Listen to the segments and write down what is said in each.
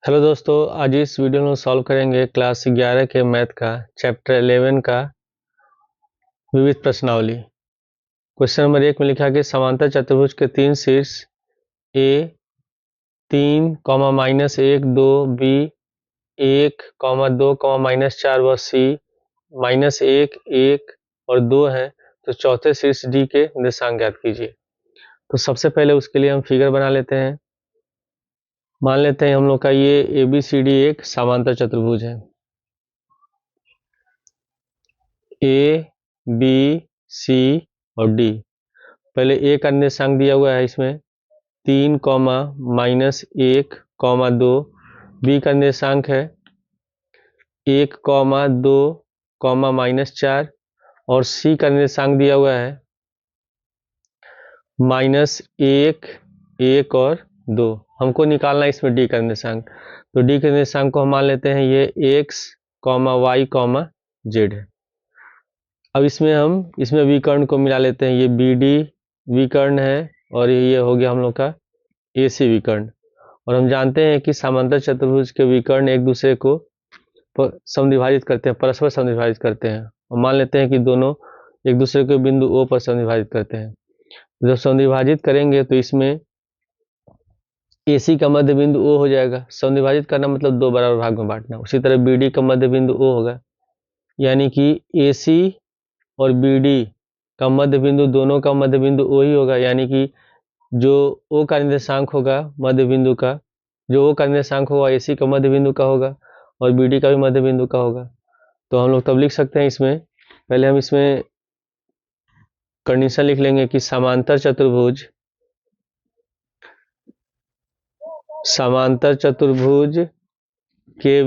Hello दोस्तों, आज इस वीडियो में सॉल्व करेंगे क्लास 11 के मैथ का चैप्टर 11 का विविध प्रश्नावली। क्वेश्चन नंबर 1 में लिखा है कि समांतर चतुर्भुज के तीन शीर्ष ए 3, -1, 2, बी 1, 2, -4 व सी -1, 1 और 2 है, तो चौथे शीर्ष डी के निर्देशांक ज्ञात कीजिए। तो सबसे पहले उसके लिए हम फिगर बना लेते हैं। मान लेते हैं हम लोग का ये ABCD एक समांतर चतुर्भुज है। ए बी सी और डी। पहले ए का निर्देशांक दिया हुआ है इसमें 3, -1, 2। बी का निर्देशांक है 1, 2, -4 और सी का निर्देशांक दिया हुआ है -1, 1 और 2। हमको निकालना है इसमें डी का निर्देशांक। तो डी के निर्देशांक को हम मान लेते हैं ये x, y, z है। अब इसमें विकर्ण को मिला लेते हैं। ये BD विकर्ण है और ये हो गया हम लोग का AC विकर्ण। और हम जानते हैं कि समांतर चतुर्भुज के विकर्ण एक दूसरे को समद्विभाजित करते हैं, परस्पर समद्विभाजित करते हैं। और मान लेते हैं कि दोनों एक दूसरे के बिंदु O पर समद्विभाजित करते हैं। जब समद्विभाजित करेंगे तो इसमें AC का मध्य बिंदु O हो जाएगा। समद्विभाजित करना मतलब दो बराबर भाग में बांटना। उसी तरह BD का मध्य बिंदु O होगा, यानी कि AC और BD का मध्य बिंदु दोनों का मध्य बिंदु O ही होगा, यानी कि जो O का निर्देशांक होगा मध्य बिंदु का, जो O का निर्देशांक होगा AC का मध्य बिंदु का होगा और BD का भी मध्य बिंदु का होगा। तो हम लोग तब लिख सकते हैं इसमें, पहले हम इसमें कंडीशन लिख लेंगे कि समांतर चतुर्भुज के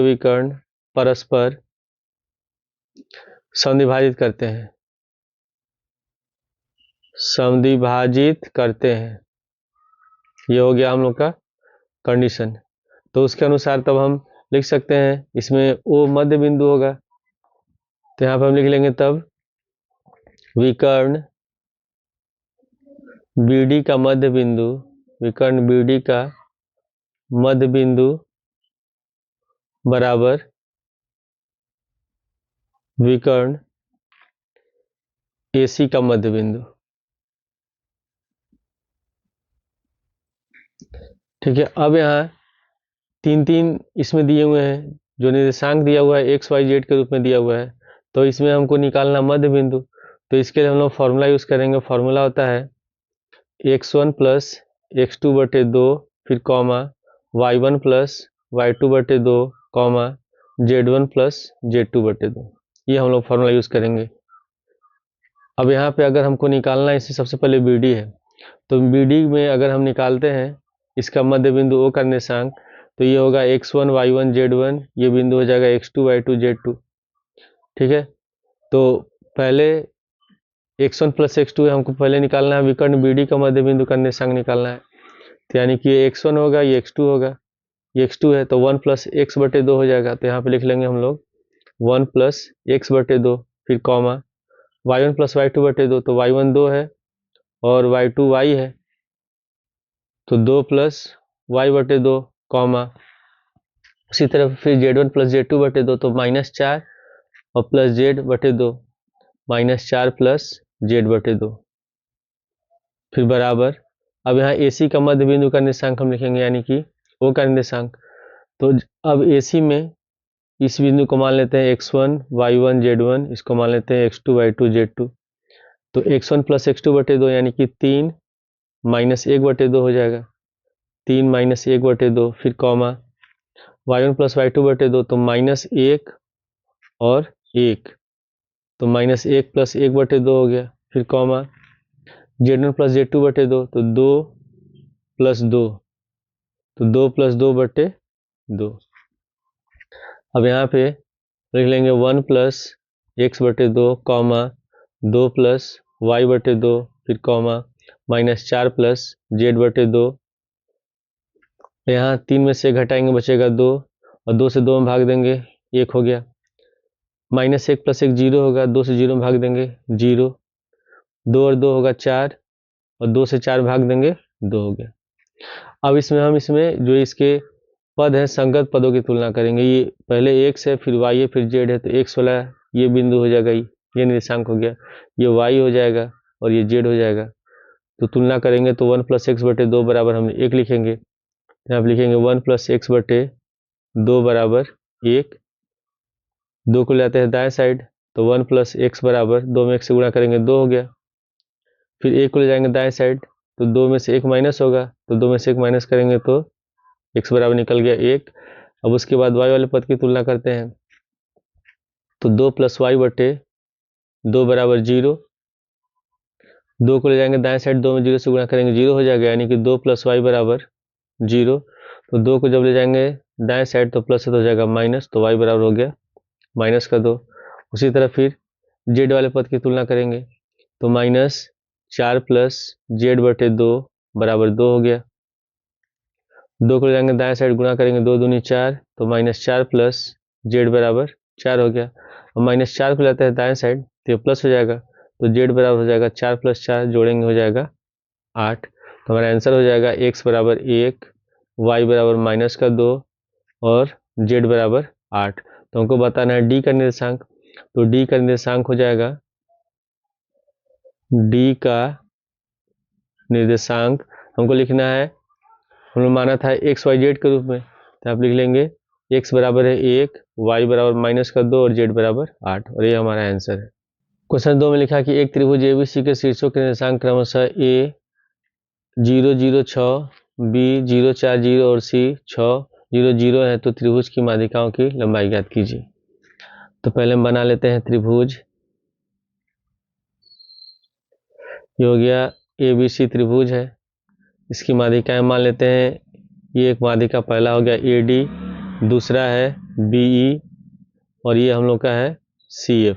विकर्ण परस्पर समद्विभाजित करते हैं। ये हो गया हम लोग का कंडीशन। तो उसके अनुसार तब हम लिख सकते हैं इसमें O मध्य बिंदु होगा, तो यहाँ पर हम लिख लेंगे तब विकर्ण BD का मध्य बिंदु बराबर विकर्ण AC का मध्य बिंदु। ठीक है। अब यहाँ तीन इसमें दिए हुए हैं, जो निर्देशांक दिया हुआ है XY Z के रूप में दिया हुआ है, तो इसमें हमको निकालना मध्य बिंदु। तो इसके लिए हम लोग फॉर्मूला यूज करेंगे। फॉर्मूला होता है x1 प्लस x2 बटे 2, फिर कॉमा y1 प्लस y2 बटे 2, कॉमा z1 प्लस z2 बटे 2। ये हम लोग फॉर्मूला यूज करेंगे। अब यहाँ पे अगर हमको निकालना है, इससे सबसे पहले BD है, तो BD में अगर हम निकालते हैं इसका मध्य बिंदु O का निर्देशांक, तो ये होगा x1 y1 z1, ये बिंदु हो जाएगा x2 y2 z2। ठीक है। तो पहले x1 प्लस x2 है, हमको पहले निकालना है विकर्ण BD का मध्य बिंदु का निर्देशांक निकालना है। तो यानी कि ये x1 होगा, ये x2 होगा, ये x2 है तो 1 प्लस x बटे 2 हो जाएगा। तो यहाँ पे लिख लेंगे हम लोग 1 प्लस x बटे 2, फिर कॉमा y1 प्लस y2 बटे 2, तो y1 2 है और y2 y है, तो 2 प्लस y बटे 2, कॉमा उसी तरह फिर z1 प्लस z2 बटे 2, तो -4 और प्लस z बटे 2, -4 प्लस z बटे 2, फिर बराबर। अब यहाँ AC का मध्य बिंदु का निर्देशांक हम लिखेंगे, यानी कि O का निर्देशांक। तो अब AC में इस बिंदु को मान लेते हैं x1 y1 z1, इसको मान लेते हैं x2 y2 z2। तो x1 प्लस x2 बटे 2 यानी कि 3 -1 बटे 2 हो जाएगा, 3 -1 बटे 2, फिर कॉमा y1 प्लस y2 बटे 2, तो -1 और 1, तो -1 प्लस 1 बटे 2 हो गया, फिर कॉमा z1 प्लस z2 बटे 2, तो 2 प्लस 2, तो 2 प्लस 2 बटे 2। अब यहाँ पे लिख लेंगे 1 प्लस x बटे 2, कॉमा 2 प्लस y बटे 2, फिर कॉमा -4 प्लस z बटे 2। यहाँ 3 में से घटाएंगे बचेगा 2 और 2 से 2 में भाग देंगे 1 हो गया, -1 प्लस 1 0 होगा, 2 से 0 में भाग देंगे 0, 2 और 2 होगा 4 और 2 से 4 भाग देंगे 2 हो गया। अब इसमें हम इसमें जो इसके पद हैं संगत पदों की तुलना करेंगे। ये पहले x है, फिर y है, फिर z है, तो x वाला ये बिंदु हो जाएगा, ये निर्देशांक हो गया, ये y हो जाएगा और ये z हो जाएगा। तो तुलना करेंगे तो 1 + x/2 बराबर हम 1 लिखेंगे। यहाँ पे लिखेंगे 1 + x/2 बराबर 1। 2 को ले जाते हैं दाएं साइड, तो 1 + x बराबर 2 में 1 से गुणा करेंगे 2 हो गया। फिर 1 को ले जाएंगे दाएं साइड, तो 2 में से 1 माइनस होगा, तो 2 में से 1 माइनस करेंगे तो x बराबर निकल गया 1। अब उसके बाद y वाले पद की तुलना करते हैं, तो 2 + y/2 बराबर 0। 2 को ले जाएंगे दाएं साइड, 2 में 0 से गुणा करेंगे 0 हो जाएगा, यानी कि 2 + y बराबर 0। तो 2 को जब ले जाएंगे दाएं साइड तो प्लस हो जाएगा माइनस, तो y बराबर हो गया -2। उसी तरह फिर z वाले पद की तुलना करेंगे, तो -4 + z/2 बराबर 2 हो गया। 2 को ले जाएंगे दाएं साइड, गुणा करेंगे 2 दूनी 4, तो -4 + z बराबर 4 हो गया। और -4 को लाते हैं दाएं साइड, तो ये प्लस हो जाएगा, तो z बराबर हो जाएगा 4 + 4 जोड़ेंगे हो जाएगा 8। तो हमारा आंसर हो जाएगा x बराबर 1, y बराबर -2 और z बराबर 8। तो हमको बताना है d का निर्देशांक, तो d का निर्देशांक हो जाएगा, d का निर्देशांक हमको लिखना है, हम लोग माना था x y z के रूप में, तो आप लिख लेंगे x बराबर है 1, y बराबर -2 और z बराबर 8, और ये हमारा आंसर है। क्वेश्चन 2 में लिखा कि एक त्रिभुज ABC के शीर्षों के निर्देशांक क्रमशः a 0 0 6, b 0 4 0 और c 6 0 0 है, तो त्रिभुज की माध्यिकाओं की लंबाई ज्ञात कीजिए। तो पहले हम बना लेते हैं त्रिभुज। ये हो गया ABC त्रिभुज है, इसकी माध्यिकाएं मान लेते हैं, ये एक माध्यिका पहला हो गया AD, दूसरा है BE और ये हम लोग का है CF।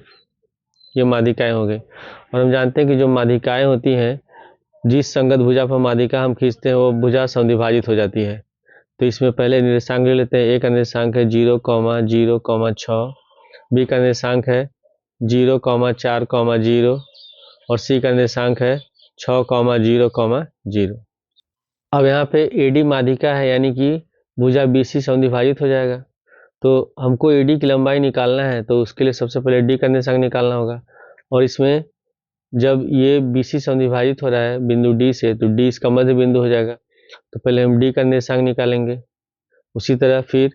ये माध्यिकाएं हो गई। और हम जानते हैं कि जो माध्यिकाएं होती हैं, जिस संगत भुजा पर माध्यिका हम खींचते हैं वो भुजा समद्विभाजित हो जाती है। तो इसमें पहले निर्देशांक ले लेते हैं। A का निर्देशांक है 0, 0, 6, B का निर्देशांक है 0, 4, 0 और C का निर्देशांक है 6, 0, 0। अब यहाँ पे AD माध्यिका है, यानी कि भुजा BC समद्विभाजित हो जाएगा। तो हमको AD की लंबाई निकालना है, तो उसके लिए सबसे पहले D का निर्देशांक निकालना होगा। और इसमें जब ये BC समद्विभाजित हो रहा है बिंदु D से, तो D इसका मध्य बिंदु हो जाएगा। तो पहले हम D का निर्देशांक निकालेंगे। उसी तरह फिर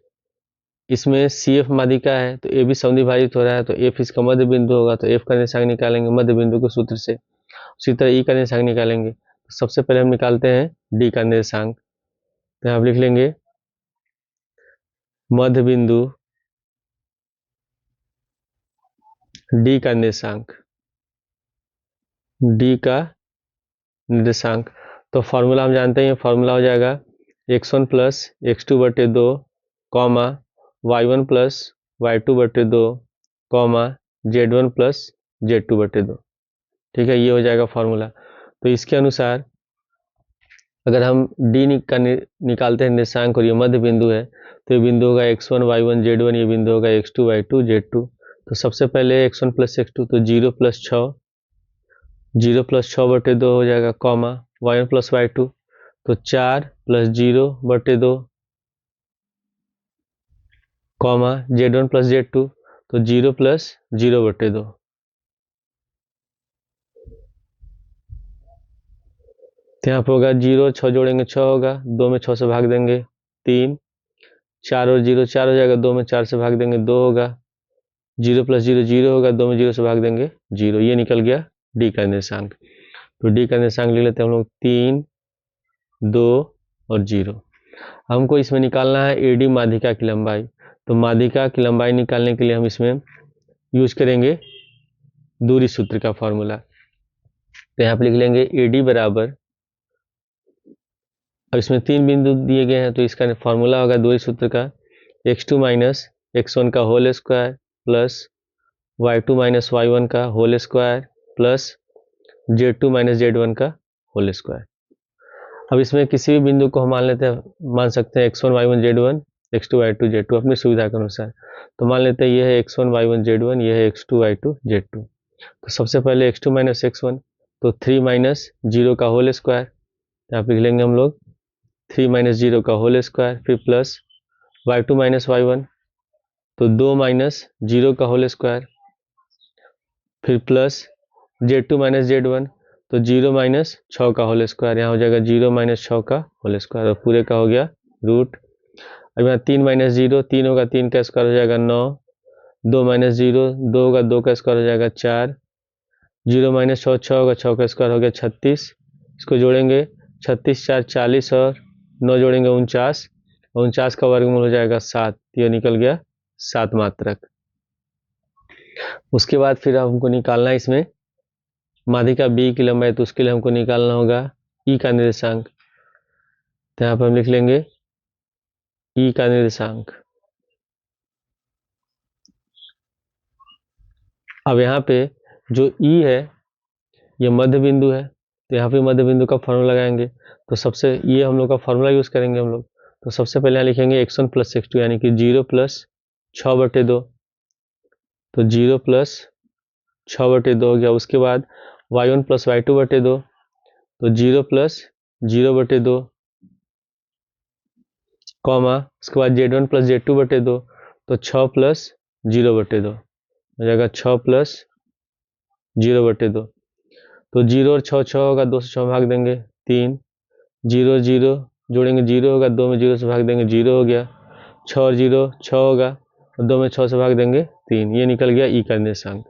इसमें CF माध्यिका है, तो AB समद्विभाजित हो रहा है, तो F इसका मध्य बिंदु होगा, तो F का निर्देशांक निकालेंगे मध्य बिंदु के सूत्र से। उसी तरह E का निर्देशांक निकालेंगे। तो सबसे पहले हम निकालते हैं D का निर्देशांक। तो यहाँ आप लिख लेंगे मध्य बिंदु D का निर्देशांक, D का निर्देशांक। तो फॉर्मूला हम जानते हैं, फॉर्मूला हो जाएगा x1 + x2/2, y1 + y2/2, z1 + z2/2। ठीक है, ये हो जाएगा फॉर्मूला। तो इसके अनुसार अगर हम D का निकालते हैं निर्देशांक और ये मध्य बिंदु है, तो ये बिंदु होगा x1 y1 z1, ये बिंदु होगा x2 y2 z2। तो सबसे पहले x1 + x2, तो 0 + 6, 0 + 6/2 हो जाएगा, y1 + y2, तो 4 + 0/2, z1 + z2, तो 0 + 0/2। तो यहाँ पर होगा 0 6 जोड़ेंगे 6 होगा, 2 में 6 से भाग देंगे 3, 4 और 0 4 हो जाएगा, 2 में 4 से भाग देंगे 2 होगा, 0 + 0 0 होगा, 2 में 0 से भाग देंगे 0। ये निकल गया D का निर्देशांक। तो D का निर्देशांक ले लेते हैं हम लोग 3, 2 और 0। हमको इसमें निकालना है AD माध्यिका की लंबाई। तो माध्यिका की लंबाई निकालने के लिए हम इसमें यूज करेंगे दूरी सूत्र का फॉर्मूला। तो यहाँ पे लिख लेंगे AD बराबर, अब इसमें 3 बिंदु दिए गए हैं, तो इसका फॉर्मूला होगा दूरी सूत्र का x2 - x1 का whole square plus y2 - y1 का whole square plus z2 - z1 का होल स्क्वायर। अब इसमें किसी भी बिंदु को हम मान सकते हैं x1 y1 z1, x2 y2 z2 अपनी सुविधा के अनुसार। तो मान लेते हैं ये है x1 y1 z1, ये है x2 y2 z2। तो सबसे पहले x2 - x1, तो 3 - 0 का होल स्क्वायर, यहाँ पे लिख लेंगे हम लोग 3 माइनस 0 का होल स्क्वायर, फिर प्लस y2 माइनस y1, तो 2 माइनस 0 का होल स्क्वायर, फिर प्लस z2 माइनस z1, तो 0 माइनस 6 का होल स्क्वायर, यहाँ हो जाएगा 0 माइनस 6 का होल स्क्वायर, और पूरे का हो गया रूट। अब यहाँ 3 माइनस 0, 3 होगा 3 का स्क्वायर हो जाएगा 9, 2 माइनस 0, 2 होगा 2 का स्क्वायर हो जाएगा 4, 0 माइनस 6, 6 होगा 6 का स्क्वायर हो गया 36, इसको जोड़ेंगे 36 4 40 और 9 जोड़ेंगे 49, 49 का वर्गमूल हो जाएगा 7, ये निकल गया 7 मात्रक। उसके बाद फिर हमको निकालना है इसमें माध्यिका बी की लंबाई, तो उसके लिए हमको निकालना होगा ई का निर्देशांक, तो यहाँ पर हम लिख लेंगे ई का निर्देशांक। अब यहाँ पे जो ई है ये मध्य बिंदु है, तो यहाँ पे मध्य बिंदु का फॉर्मूला लगाएंगे, तो सबसे ये हम लोग का फॉर्मूला यूज करेंगे हम लोग। तो सबसे पहले यहाँ लिखेंगे x1 प्लस x2 यानी कि 0 प्लस 6/2, तो 0 प्लस 6/2 हो गया। उसके बाद y1 प्लस y2/2, तो 0 प्लस 0/2, कॉमा उसके बाद z1 प्लस z2/2, तो 6 प्लस 0/2 हो जाएगा 6 प्लस 0/2, तो 0 और 6 6 होगा, 2 से 6 भाग देंगे 3, 0 0 जोड़ेंगे 0 होगा, 2 में 0 से भाग देंगे 0 हो गया, 6 और 0 6 होगा, और 2 में 6 से भाग देंगे 3, ये निकल गया ई का निर्देशांक।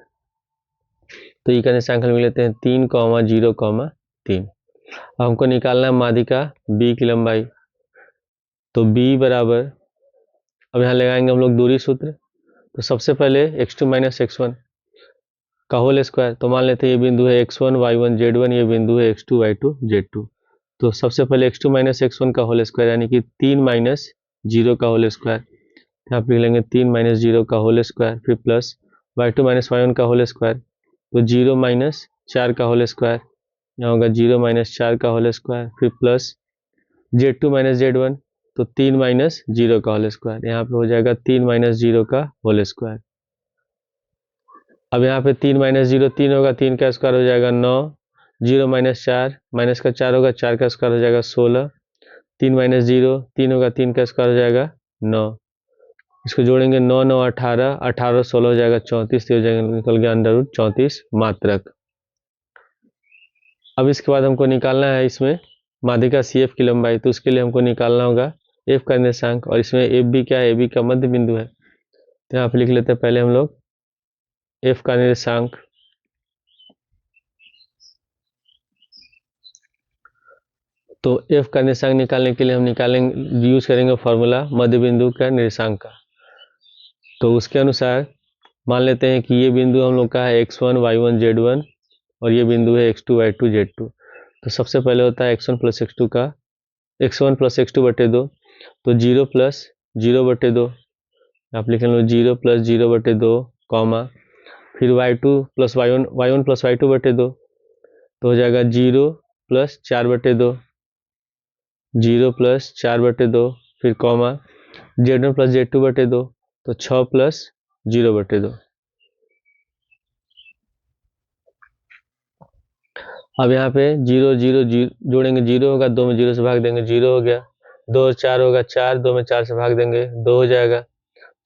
तो ई का निर्देशांक हम लेते हैं 3, 0, 3। अब हमको निकालना है माध्यिका बी की लंबाई, तो b बराबर, अब यहाँ लगाएंगे हम लोग दूरी सूत्र, तो सबसे पहले x2 माइनस x1 का होल स्क्वायर, तो मान लेते हैं ये बिंदु है x1 y1 z1, ये बिंदु है x2 y2 z2, तो सबसे पहले x2 माइनस x1 का होल स्क्वायर यानी कि 3 माइनस 0 का होल स्क्वायर, यहाँ पे लिख लेंगे 3 माइनस 0 का होल स्क्वायर, फिर प्लस y2 माइनस y1 का होल स्क्वायर, तो 0 माइनस 4 का होल स्क्वायर, यहाँ होगा 0 माइनस 4 का होल स्क्वायर, फिर प्लस z2 माइनस z1, तो 3 माइनस 0 का होल स्क्वायर, यहाँ पे हो जाएगा 3 माइनस 0 का होल स्क्वायर। अब यहाँ पे 3 माइनस 0 3 होगा, 3 का स्क्वायर हो जाएगा 9, 0 माइनस 4 माइनस का 4 होगा, 4 का स्क्वायर हो जाएगा 16, 3 माइनस 0 3 होगा, 3 का स्क्वायर हो जाएगा 9, इसको जोड़ेंगे 9 9 18, 18 16 हो जाएगा 34, तो हो जाएगा निकल गया अंडर रूट 34 मात्रक। अब इसके बाद हमको निकालना है इसमें माध्यिका सी एफ की लंबाई, तो उसके लिए हमको निकालना होगा एफ का निर्देशांक, और इसमें एफ बी क्या है, ए बी का मध्य बिंदु है, तो यहाँ पे लिख लेते हैं पहले हम लोग एफ का निर्देशांक, तो एफ का निर्देशांक निकालने के लिए हम निकालेंगे यूज करेंगे फॉर्मूला मध्य बिंदु का निर्देशांक का। तो उसके अनुसार मान लेते हैं कि ये बिंदु हम लोग का है x1 y1 z1, और ये बिंदु है x2 y2 z2। तो सबसे पहले होता है x1 प्लस x2 का x1 प्लस x2/2, तो 0 प्लस 0/2, आप लिख लो 0 प्लस 0/2, कॉमा फिर y2 plus y1 plus y2/2, तो हो जाएगा 0 प्लस 4/2, 0 प्लस 4/2, फिर कॉमा z1 प्लस z2/2, तो 6 प्लस 0/2। अब यहाँ पे 0 0 जोड़ेंगे 0 होगा, 2 में 0 से भाग देंगे 0 हो गया, 2 और 4 होगा 4, 2 में 4 से भाग देंगे 2 हो जाएगा,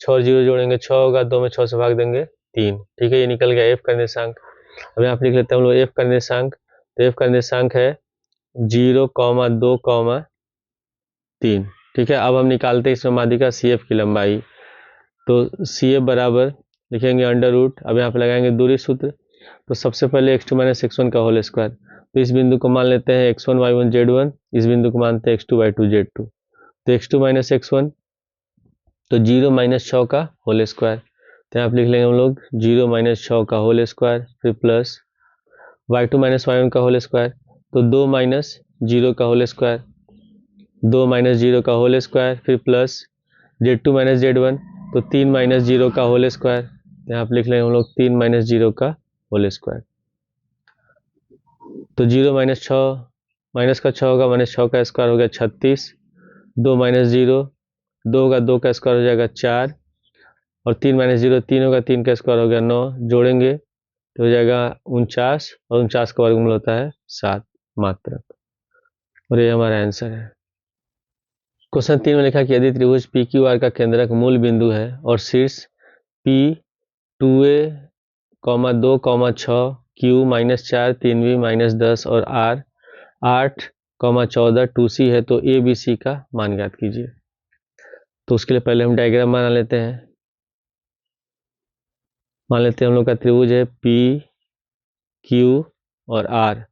6 और 0 जोड़ेंगे 6 होगा, 2 में 6 से भाग देंगे 3, ठीक है, ये निकल गया एफ का निर्देशांक। अब यहाँ पे लिख लेते हैं हम लोग एफ का निर्देशांक, तो एफ का निर्देशांक है 0, 2, 3, ठीक है। अब हम निकालते हैं इसमें माध्यिका सी एफ की लंबाई, तो सी एफ बराबर लिखेंगे अंडर रूट, अब यहाँ पे लगाएंगे दूरी सूत्र, तो सबसे पहले x2 माइनस x1 का होल स्क्वायर, तो इस बिंदु को मान लेते हैं x1 y1 z1, इस बिंदु को मानते हैं x2 y2 z2, तो x2 माइनस x1, तो 0 माइनस 6 का होल स्क्वायर, तो यहाँ पे लिख लेंगे हम लोग 0 माइनस 6 का होल स्क्वायर, फिर प्लस y2 माइनस y1 का होल स्क्वायर, तो 2 माइनस 0 का होल स्क्वायर, 2 माइनस 0 का होल स्क्वायर, फिर प्लस z2 माइनस z1, तो 3 माइनस 0 का होल स्क्वायर, यहाँ पे लिख लेंगे हम लोग 3 माइनस 0 का होल स्क्वायर, तो 0 माइनस 6 माइनस का 6 होगा, माइनस 6 का स्क्वायर हो गया 36, 2 माइनस 0 2 होगा, 2 का स्क्वायर हो जाएगा 4, और 3 माइनस 0 3 होगा, 3 का स्क्वायर हो गया 9, जोड़ेंगे तो हो जाएगा 49, और 49 का वर्गमूल होता है 7 मात्रक, और ये हमारा आंसर है। क्वेश्चन 3 में लिखा कि यदि त्रिभुज पी क्यू आर का केंद्रक मूल बिंदु है और शीर्ष पी 2a, 2, 6, क्यू -4, 3b -10 और आर 8, 14 2c है तो ए बी सी का मान ज्ञात कीजिए। तो उसके लिए पहले हम डायग्राम बना लेते हैं। मान लेते हैं हम लोग का त्रिभुज है पी क्यू और आर।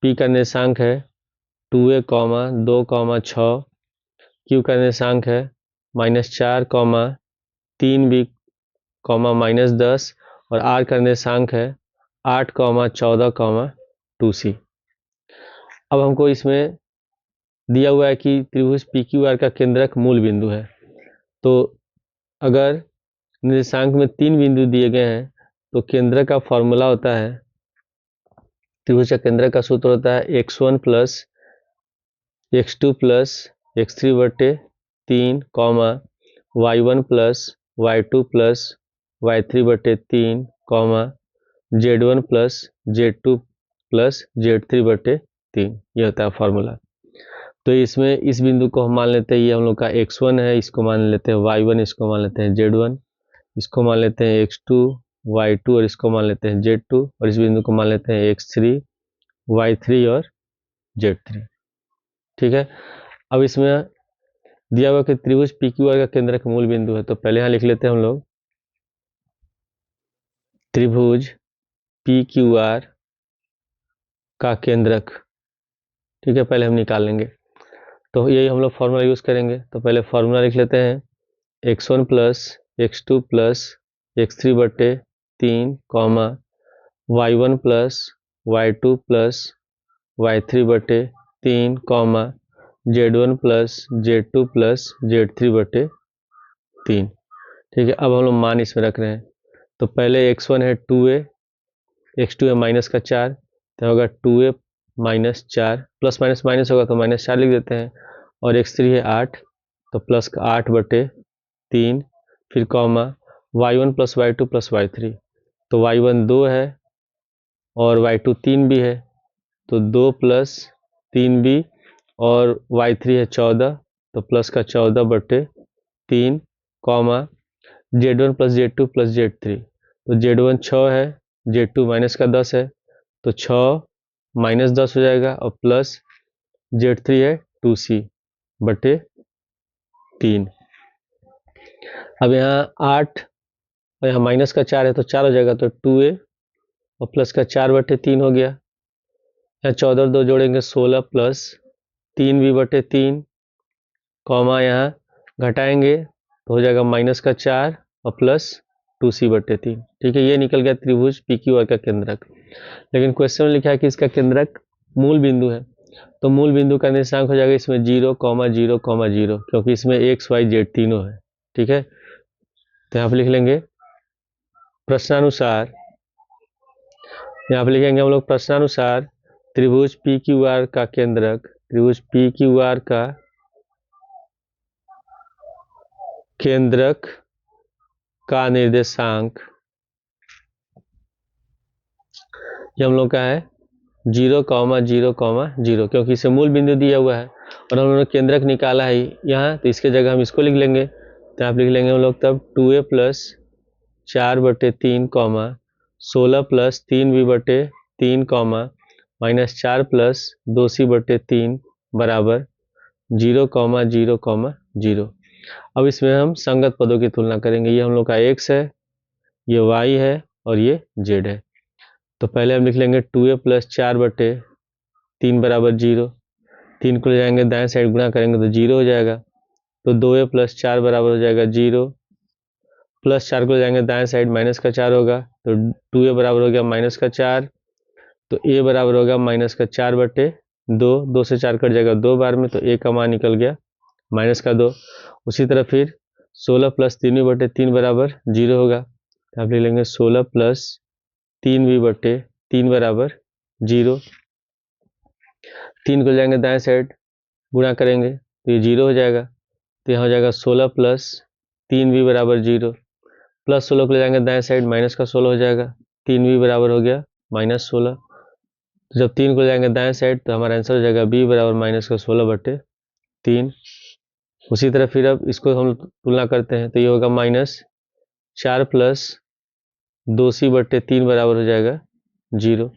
पी का निर्देशांक है 2a, 2, 6, क्यू का निर्देशांक है -4, 3b, -10 और आर का निर्देशांक है 8, 14, 2c। अब हमको इसमें दिया हुआ है कि त्रिभुज पी क्यू आर का केंद्रक मूल बिंदु है। तो अगर निर्देशांक में 3 बिंदु दिए गए हैं तो केंद्रक का फॉर्मूला होता है, त्रिभुज का केंद्रक का सूत्र होता है x1 plus x2 plus x3 बटे 3, y1 plus y2 plus y3 बटे 3, z1 plus z2 plus z3 बटे 3। यह होता है फॉर्मूला। तो इसमें इस बिंदु को हम मान लेते हैं, ये हम लोग का x1 है, इसको मान लेते हैं y1, इसको मान लेते हैं z1, इसको मान लेते हैं x2, y2 और इसको मान लेते हैं z2 और इस बिंदु को मान लेते हैं x3, y3 और z3। ठीक है। अब इसमें दिया हुआ कि त्रिभुज पी क्यू आर का केंद्रक मूल बिंदु है, तो पहले यहाँ लिख लेते हैं हम लोग त्रिभुज पी क्यू आर का केंद्रक। ठीक है, पहले हम निकाल लेंगे। तो यही हम लोग फॉर्मूला यूज करेंगे। तो पहले फॉर्मूला लिख लेते हैं x1 plus x2 plus x3 बटे 3, y1 plus y2 plus y3 बटे 3, z1 plus z2 plus z3 बटे 3। ठीक है। अब हम लोग मान इसमें रख रहे हैं। तो पहले x1 है 2a, x2 है -4, तो होगा 2a -4, प्लस माइनस माइनस होगा तो -4 लिख देते हैं, और x3 है 8, तो प्लस का 8 बटे 3, फिर y1 plus y2 plus y3, तो y1 2 है और y2 3 भी है, तो 2 प्लस 3 भी, और y3 है 14, तो प्लस का 14 बटे 3, z1 plus z2 plus z3, तो z1 6 है, z2 माइनस का 10 है, तो 6 -10 हो जाएगा, और प्लस z3 है 2c बटे 3। अब यहाँ 8 और यहाँ माइनस का 4 है तो 4 हो जाएगा, तो 2a और प्लस का 4 बटे 3 हो गया। यहाँ 14 और 2 जोड़ेंगे 16 प्लस 3b बटे 3, यहाँ घटाएंगे तो हो जाएगा -4 और प्लस 2c बटे 3। ठीक है, ये निकल गया त्रिभुज पी क्यू आर का केंद्रक। लेकिन क्वेश्चन में लिखा है कि इसका केंद्रक मूल बिंदु है, तो मूल बिंदु का निर्देशांक हो जाएगा इसमें 0, 0, 0, क्योंकि इसमें x, y, z तीनों है। ठीक है, तो यहाँ पे लिख लेंगे प्रश्नानुसार, यहाँ पे लिखेंगे हम लोग प्रश्नानुसार त्रिभुज पी क्यू आर का केंद्रक, त्रिभुज पी क्यू आर का केंद्रक का निर्देशांक, ये हम लोग का है 0, 0, 0, क्योंकि इसे मूल बिंदु दिया हुआ है और हम लोगों ने केंद्रक निकाला है यहाँ, तो इसके जगह हम इसको लिख लेंगे। तो आप लिख लेंगे हम लोग तब 2a प्लस 4 बटे 3, 16 प्लस 3b बटे 3, -4 प्लस 2c बटे 3 बराबर 0, 0, 0। अब इसमें हम संगत पदों की तुलना करेंगे। ये हम लोग का x है, ये y है और ये z है। तो पहले हम लिख लेंगे 2a प्लस 4 बटे 3 बराबर 0, 3 को ले जाएंगे दाएं साइड गुणा करेंगे तो 0 हो जाएगा, तो 2a प्लस 4 बराबर हो जाएगा 0, प्लस 4 को ले जाएंगे दाएं साइड माइनस का 4 होगा, तो 2a बराबर हो गया -4, तो a बराबर होगा -4 बटे 2, 2 से 4 कट जाएगा 2 बार में, तो a का मान निकल गया -2। उसी तरह फिर 16 प्लस 3b बटे 3 बराबर 0 होगा, तो आप लिख लेंगे 16 प्लस 3b बटे 3 बराबर 0, 3 को जाएंगे दाएं साइड गुणा करेंगे तो ये 0 हो जाएगा, तो यहाँ हो जाएगा 16 प्लस 3b बराबर 0, प्लस 16 को ले जाएंगे दाएं साइड माइनस का 16 हो जाएगा, 3b बराबर हो गया -16। तो जब 3 को ले जाएंगे दाएं साइड तो हमारा आंसर हो जाएगा b बराबर -16 बटे 3। उसी तरह फिर अब इसको हम तुलना करते हैं तो ये होगा -4 प्लस 2c/3 बराबर हो जाएगा 0।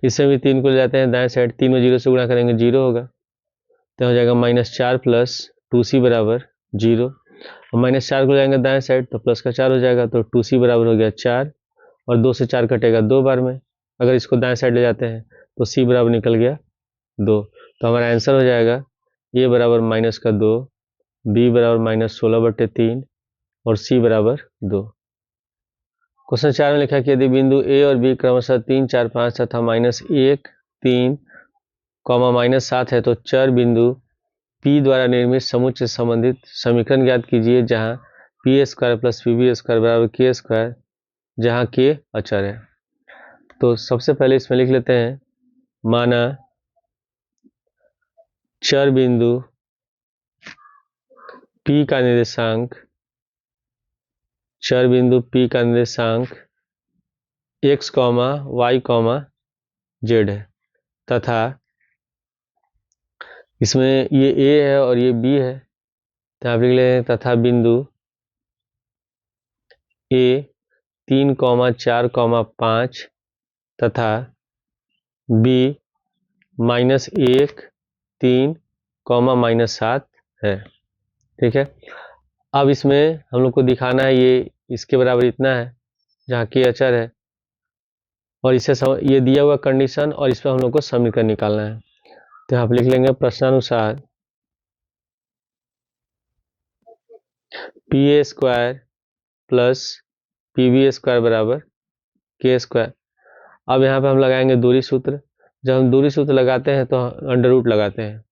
इससे भी 3 को ले जाते हैं दाएं साइड, 3 में 0 से गुणा करेंगे 0 होगा, तो हो जाएगा -4 प्लस 2c बराबर 0। और -4 को ले जाएंगे दाएं साइड तो प्लस का 4 हो जाएगा, तो 2c बराबर हो गया 4, और 2 से 4 कटेगा 2 बार में। अगर इसको दाएं साइड ले जाते हैं तो c बराबर निकल गया 2। तो हमारा आंसर हो जाएगा a बराबर -2, b बराबर -16/3 और c बराबर 2। क्वेश्चन 4 में लिखा कि यदि बिंदु ए और बी क्रमशः 3, 4, 5 तथा -1, 3, -7 है तो चर बिंदु P द्वारा निर्मित समुच्चय से संबंधित समीकरण ज्ञात कीजिए जहां p² प्लस pb² बराबर k², जहां k अचर है। तो सबसे पहले इसमें लिख लेते हैं, माना चर बिंदु P का निर्देशांक x, y, z है, तथा इसमें ये A है और ये B है, तो आप लिख लेते हैं तथा बिंदु A 3, 4, 5 तथा B -1, 3, -7 है। ठीक है, अब इसमें हम लोग को दिखाना है ये इसके बराबर इतना है जहाँ के अचर है, और इसे ये दिया हुआ कंडीशन और इस पर हम लोग को समीकरण निकालना है। तो यहाँ पे लिख लेंगे प्रश्नानुसार pa² प्लस pb² बराबर k²। अब यहाँ पे हम लगाएंगे दूरी सूत्र। जब हम दूरी सूत्र लगाते हैं तो अंडर रूट लगाते हैं,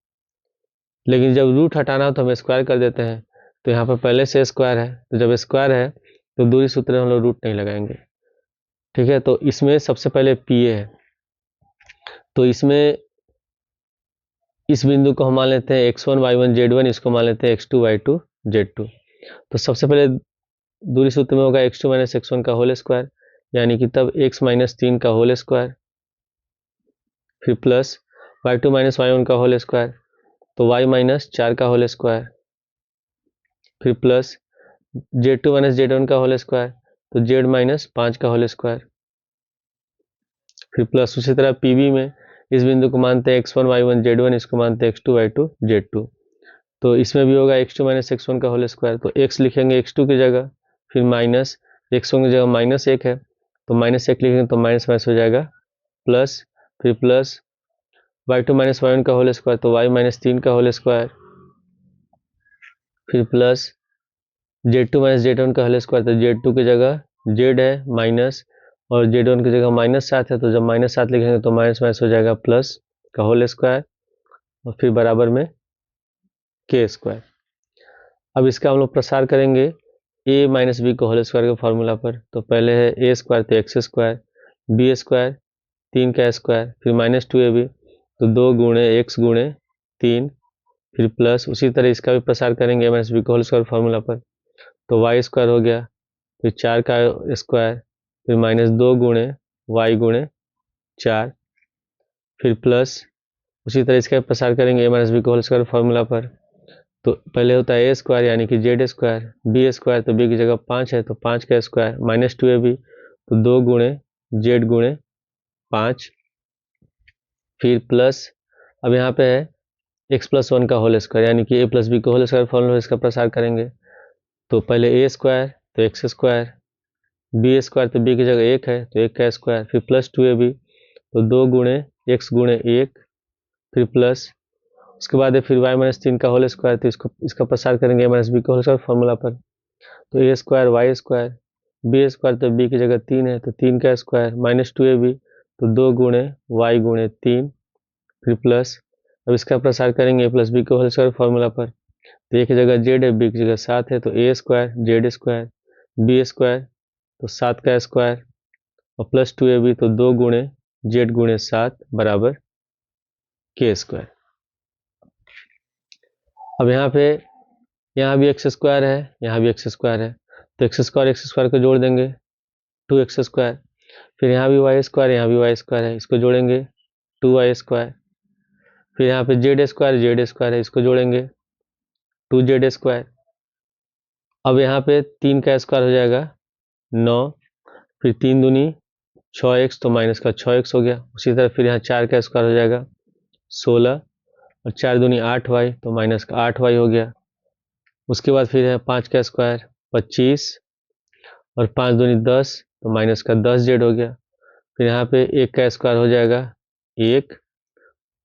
लेकिन जब रूट हटाना हो तो हम स्क्वायर कर देते हैं। तो यहाँ पर पहले से स्क्वायर है, तो जब स्क्वायर है तो दूरी सूत्र में हम लोग रूट नहीं लगाएंगे। ठीक है, तो इसमें सबसे पहले pa है, तो इसमें इस बिंदु को हम मान लेते हैं x1, y1, z1, इसको मान लेते हैं x2, y2, z2। तो सबसे पहले दूरी सूत्र में होगा x2 - x1 का होल स्क्वायर, यानी कि तब x - 3 का होल स्क्वायर, फिर प्लस y2 - y1 का होल स्क्वायर, तो y - 4 का होल स्क्वायर, फिर प्लस z2 - z1 का होल स्क्वायर, तो z - 5 का होल स्क्वायर, फिर प्लस उसी तरह pb में इस बिंदु को मानते हैं x1, y1, z1, इसको मानते हैं x2, y2, z2। तो इसमें भी होगा x2 - x1 का होल स्क्वायर, तो x लिखेंगे x2 की जगह, फिर माइनस x1 की जगह -1 है तो -1 लिखेंगे तो माइनस माइनस हो जाएगा प्लस, फिर प्लस y2 - y1 का होल स्क्वायर, तो y - 3 का होल स्क्वायर, फिर प्लस z2 - z1 का होल स्क्वायर, तो z2 की जगह z है माइनस, और z1 की जगह -7 है, तो जब -7 लिखेंगे तो माइनस माइनस हो जाएगा प्लस का होल स्क्वायर, और फिर बराबर में k²। अब इसका हम लोग प्रसार करेंगे a - b को होल स्क्वायर के फॉर्मूला पर। तो पहले है a² तो x², b² 3 का स्क्वायर, फिर -2ab तो 2 गुणे x गुणे 3, फिर प्लस उसी तरह इसका भी प्रसार करेंगे a - b को होल स्क्वायर फॉर्मूला पर। तो y² हो गया, फिर 4 का स्क्वायर, फिर -2 गुणे y गुणे 4, फिर प्लस उसी तरह इसका प्रसार करेंगे a - b को होल स्क्वायर फॉर्मूला पर। तो पहले होता है a² यानी कि z², b² तो b की जगह 5 है तो 5 का स्क्वायर, -2ab तो 2 गुणे z गुणे 5, फिर प्लस अब यहाँ पे है x + 1 का होल स्क्वायर, यानी कि a + b को होल स्क्वायर फॉर्मूला इसका प्रसार करेंगे। तो पहले a² तो x², b² तो b की जगह 1 है तो 1 का स्क्वायर, फिर प्लस 2ab तो 2 गुणे x गुणे 1, फिर प्लस उसके बाद है फिर y - 3 का होल स्क्वायर, तो इसका प्रसार करेंगे a - b का होल स्क्वायर फॉर्मूला पर। तो a² y², b² तो b की जगह 3 है तो 3 का स्क्वायर, -2ab तो 2 गुणे y गुणे 3, फिर प्लस अब इसका प्रसार करेंगे a + b को होल स्क्वायर फॉर्मूला पर। तो a की जगह z है, b की जगह 7 है तो a² z², b² तो 7 का स्क्वायर, और प्लस 2ab तो 2 गुणे z गुणे 7 बराबर k²। अब यहाँ पे यहाँ भी x² है, यहाँ भी x² है, तो x² को जोड़ देंगे 2x², फिर यहाँ भी y², यहाँ भी y² है, इसको जोड़ेंगे 2y², फिर यहाँ पे z² है, इसको जोड़ेंगे 2z²। अब यहाँ पे 3 का स्क्वायर हो जाएगा 9, फिर 3 दूनी 6x तो माइनस का 6x हो गया। उसी तरह फिर यहाँ 4 का स्क्वायर हो जाएगा 16 और 4 दूनी 8y तो माइनस का 8y हो गया। उसके बाद फिर है 5 का स्क्वायर 25 और 5 दूनी 10 तो माइनस का 10z हो गया। फिर यहाँ पे 1 का स्क्वायर हो जाएगा 1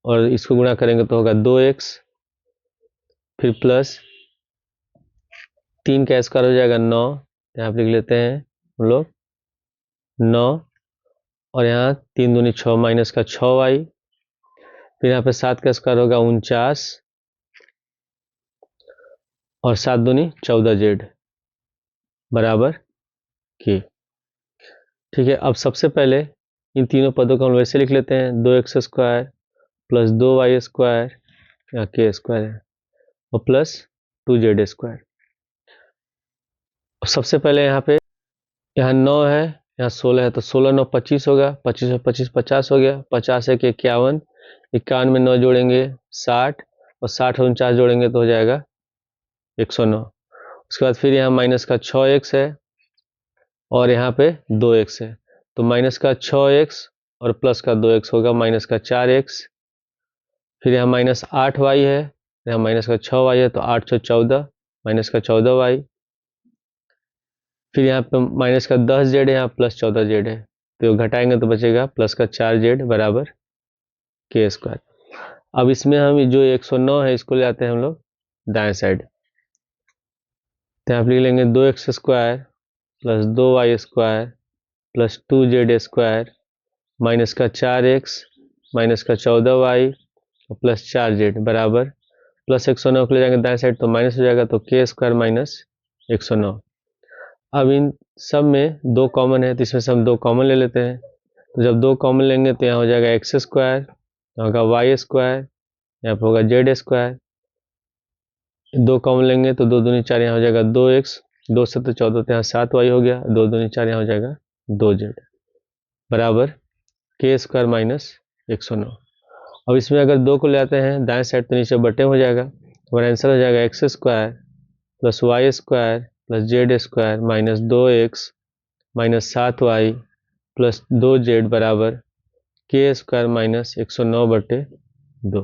और इसको गुणा करेंगे तो होगा 2x, फिर प्लस 3 का स्क्वायर हो जाएगा 9, यहाँ पे लिख लेते हैं हम लोग 9 और यहाँ 3 दूनी 6 माइनस का 6y। फिर यहाँ पे 7 का स्क्वायर होगा 49 और 7 दूनी 14z बराबर के। ठीक है, अब सबसे पहले इन तीनों पदों को हम वैसे लिख लेते हैं 2x² प्लस 2y² यहाँ k² है और प्लस 2z²। सबसे पहले यहाँ पे यहाँ 9 है, यहाँ 16 है तो 16 9 25 होगा, 25 और 25 50 हो गया, 50 है कि 51, 51 में 9 जोड़ेंगे 60 और 60 और 49 जोड़ेंगे तो हो जाएगा 109। उसके बाद फिर यहाँ माइनस का 6x है और यहाँ पे 2x है तो माइनस का 6x और प्लस का 2x होगा माइनस का 4x। फिर यहाँ माइनस 8y है, यहाँ माइनस का 6y है तो 8 से 14 माइनस का 14y। फिर यहाँ पे माइनस का 10z है, यहाँ प्लस 14z है तो घटाएंगे तो बचेगा प्लस का 4z बराबर k²। अब इसमें हम जो 109 है इसको ले आते हैं हम लोग दाएं साइड, तो यहाँ पे लिख लेंगे 2x² plus 2y² plus 2z² minus का 4x माइनस का 14y और प्लस 4z बराबर प्लस 109 को ले जाएंगे दाएं साइड तो माइनस हो जाएगा तो k² माइनस 109। अब इन सब में 2 कॉमन है तो इसमें से हम 2 कॉमन ले लेते हैं, तो जब 2 कॉमन लेंगे तो यहाँ हो जाएगा x², यहाँ होगा y², यहाँ पर होगा z²। 2 कॉमन लेंगे तो 2 दूनी 4 यहाँ हो जाएगा 2x, 2 से तो 14 तो यहाँ 7y हो गया, 2 दूनी 4 यहाँ हो जाएगा 2z बराबर k² माइनस 109। अब इसमें अगर 2 को ले आते हैं दाएं साइड तो नीचे बटे हो जाएगा और आंसर हो जाएगा x² plus y² plus z² minus 2x minus 7y plus 2z बराबर k² माइनस 109/2।